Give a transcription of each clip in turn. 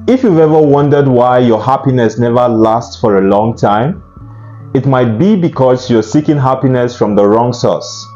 If you've ever wondered why your happiness never lasts for a long time, it might be because you're seeking happiness from the wrong source.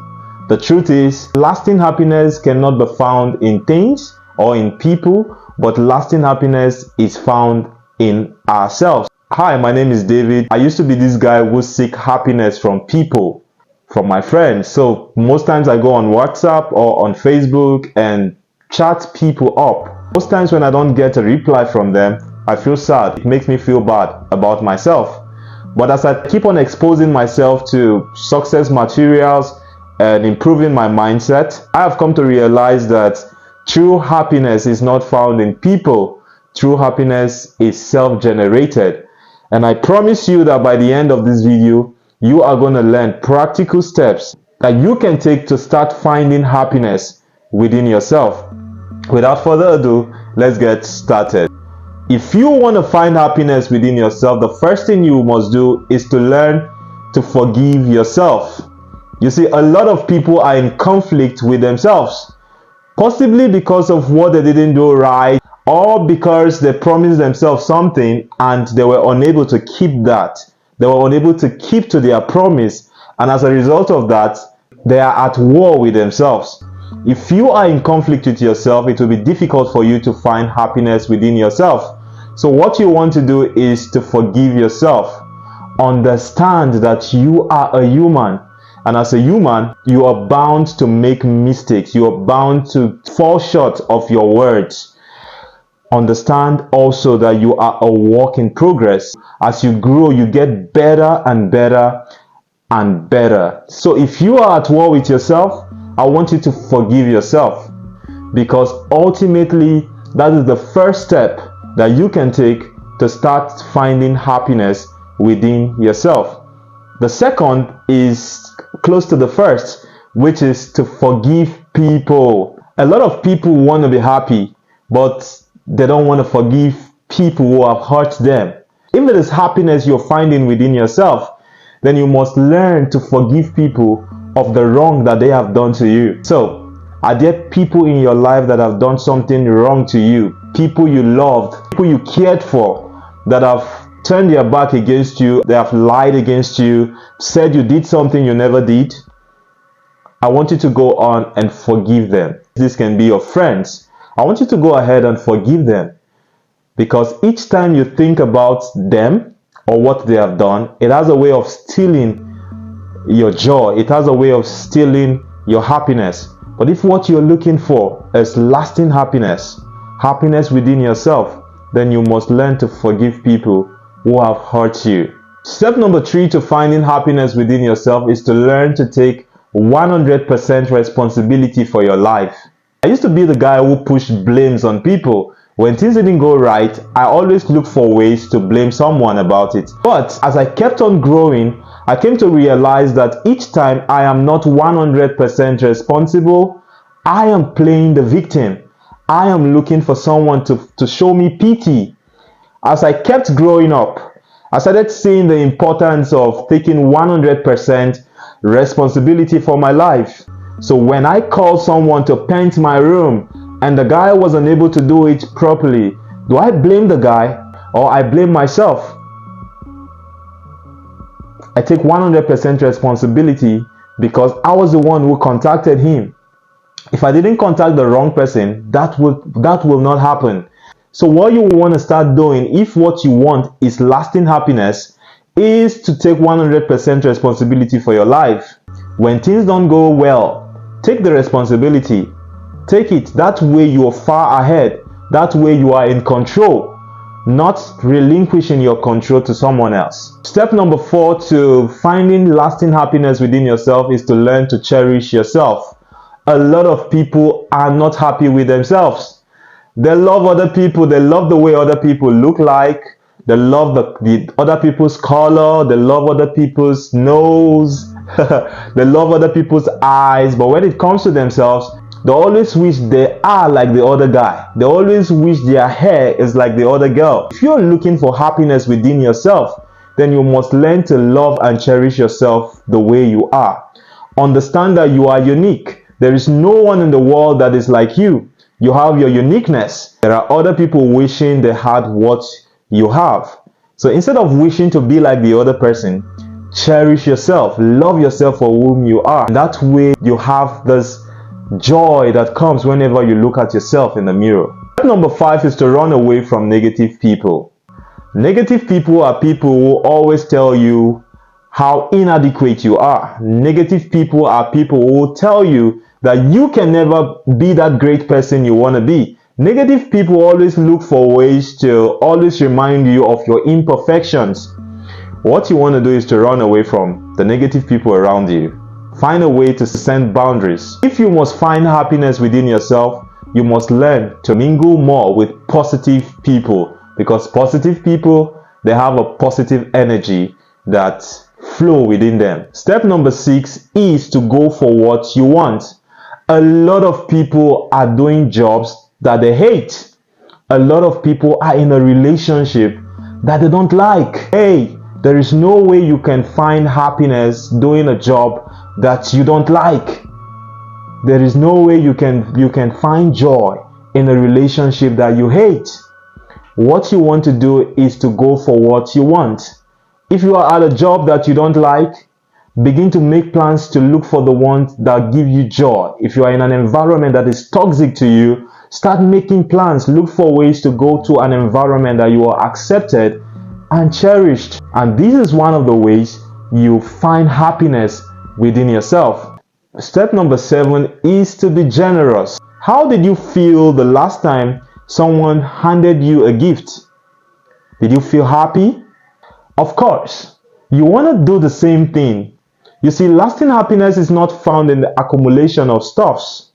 The truth is, lasting happiness cannot be found in things or in people, but lasting happiness is found in ourselves. Hi, my name is David. I used to be this guy who seek happiness from people, from my friends. So most times I go on WhatsApp or on Facebook and chat people up. Most times when I don't get a reply from them, I feel sad. It makes me feel bad about myself. But as I keep on exposing myself to success materials and improving my mindset, I have come to realize that true happiness is not found in people. True happiness is self-generated. And I promise you that by the end of this video, you are going to learn practical steps that you can take to start finding happiness within yourself. Without further ado, let's get started. If you want to find happiness within yourself, the first thing you must do is to learn to forgive yourself. You see, a lot of people are in conflict with themselves, possibly because of what they didn't do right, or because they promised themselves something and they were unable to keep that. They were unable to keep to their promise, and as a result of that, they are at war with themselves. If you are in conflict with yourself, it will be difficult for you to find happiness within yourself. So what you want to do is to forgive yourself. Understand that you are a human, and as a human, you are bound to make mistakes. You are bound to fall short of your words. Understand also that you are a work in progress. As you grow, you get better and better and better. So if you are at war with yourself, I want you to forgive yourself, because ultimately that is the first step that you can take to start finding happiness within yourself. The second is close to the first, which is to forgive people. A lot of people want to be happy, but they don't want to forgive people who have hurt them. If it is happiness you're finding within yourself, then you must learn to forgive people of the wrong that they have done to you. So, are there people in your life that have done something wrong to you? People you loved, people you cared for, that have turned their back against you, they have lied against you, said you did something you never did? I want you to go on and forgive them. This can be your friends. I want you to go ahead and forgive them, because each time you think about them or what they have done, it has a way of stealing your joy. It has a way of stealing your happiness. But if what you're looking for is lasting happiness, happiness within yourself, then you must learn to forgive people who have hurt you. Step number 3 to finding happiness within yourself is to learn to take 100% responsibility for your life. I used to be the guy who pushed blames on people. When things didn't go right, I always looked for ways to blame someone about it. But as I kept on growing, I came to realize that each time I am not 100% responsible, I am playing the victim. I am looking for someone to show me pity. As I kept growing up, I started seeing the importance of taking 100% responsibility for my life. So when I called someone to paint my room and the guy was unable to do it properly, do I blame the guy or I blame myself? I take 100% responsibility because I was the one who contacted him. If I didn't contact the wrong person, that will not happen. So what you want to start doing, if what you want is lasting happiness, is to take 100% responsibility for your life. When things don't go well, take the responsibility. Take it. That way you are far ahead. That way you are in control, not relinquishing your control to someone else. Step number 4 to finding lasting happiness within yourself is to learn to cherish yourself. A lot of people are not happy with themselves. They love other people. They love the way other people look like. They love the other people's color. They love other people's nose. They love other people's eyes. But when it comes to themselves, they always wish they are like the other guy. They always wish their hair is like the other girl. If you're looking for happiness within yourself, then you must learn to love and cherish yourself the way you are. Understand that you are unique. There is no one in the world that is like you. You have your uniqueness. There are other people wishing they had what you have. So instead of wishing to be like the other person, cherish yourself, love yourself for whom you are. That way you have this joy that comes whenever you look at yourself in the mirror. Step number 5 is to run away from negative people. Negative people are people who always tell you how inadequate you are. Negative people are people who tell you that you can never be that great person you want to be. Negative people always look for ways to always remind you of your imperfections. What you want to do is to run away from the negative people around you. Find a way to set boundaries. If you must find happiness within yourself, you must learn to mingle more with positive people, because positive people, they have a positive energy that flow within them. Step number 6 is to go for what you want. A lot of people are doing jobs that they hate. A lot of people are in a relationship that they don't like. Hey, there is no way you can find happiness doing a job that you don't like. There is no way you can find joy in a relationship that you hate. What you want to do is to go for what you want. If you are at a job that you don't like, begin to make plans to look for the ones that give you joy. If you are in an environment that is toxic to you, start making plans. Look for ways to go to an environment that you are accepted and cherished. And this is one of the ways you find happiness within yourself. Step number 7 is to be generous. How did you feel the last time someone handed you a gift? Did you feel happy? Of course, you want to do the same thing. You see, lasting happiness is not found in the accumulation of stuffs.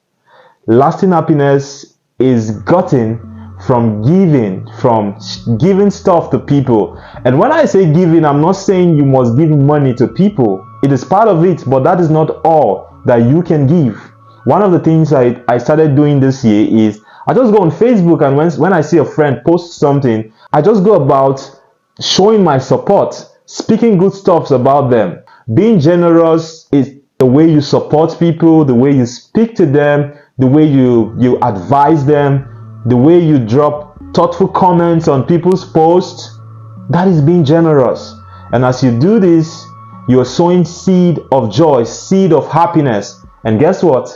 Lasting happiness is gotten from giving stuff to people. And when I say giving, I'm not saying you must give money to people. It is part of it, but that is not all that you can give. One of the things I started doing this year is I just go on Facebook, and when I see a friend post something, I just go about showing my support, speaking good stuff about them. Being generous is the way you support people, the way you speak to them, the way you advise them, the way you drop thoughtful comments on people's posts. That is being generous. And as you do this, you are sowing seed of joy, seed of happiness. And guess what?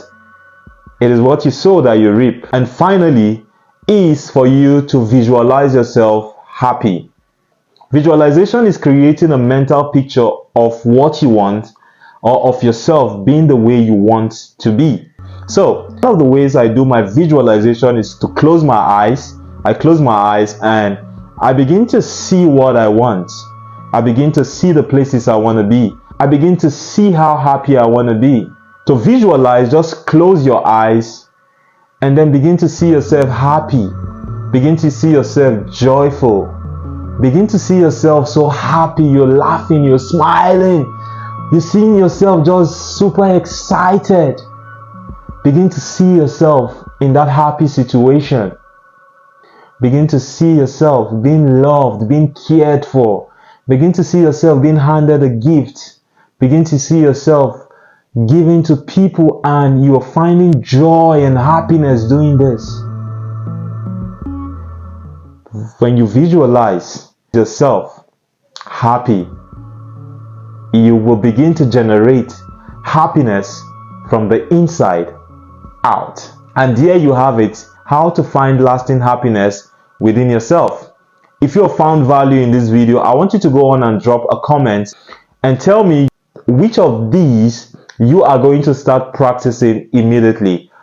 It is what you sow that you reap. And finally, is for you to visualize yourself happy. Visualization is creating a mental picture of what you want, or of yourself being the way you want to be. So, one of the ways I do my visualization is to close my eyes. I close my eyes and I begin to see what I want. I begin to see the places I want to be. I begin to see how happy I want to be. To visualize, just close your eyes and then begin to see yourself happy. Begin to see yourself joyful. Begin to see yourself so happy. You're laughing, you're smiling. You're seeing yourself just super excited. Begin to see yourself in that happy situation. Begin to see yourself being loved, being cared for. Begin to see yourself being handed a gift. Begin to see yourself giving to people, and you are finding joy and happiness doing this. When you visualize yourself happy, you will begin to generate happiness from the inside out. And there you have it, how to find lasting happiness within yourself. If you have found value in this video, I want you to go on and drop a comment and tell me which of these you are going to start practicing immediately.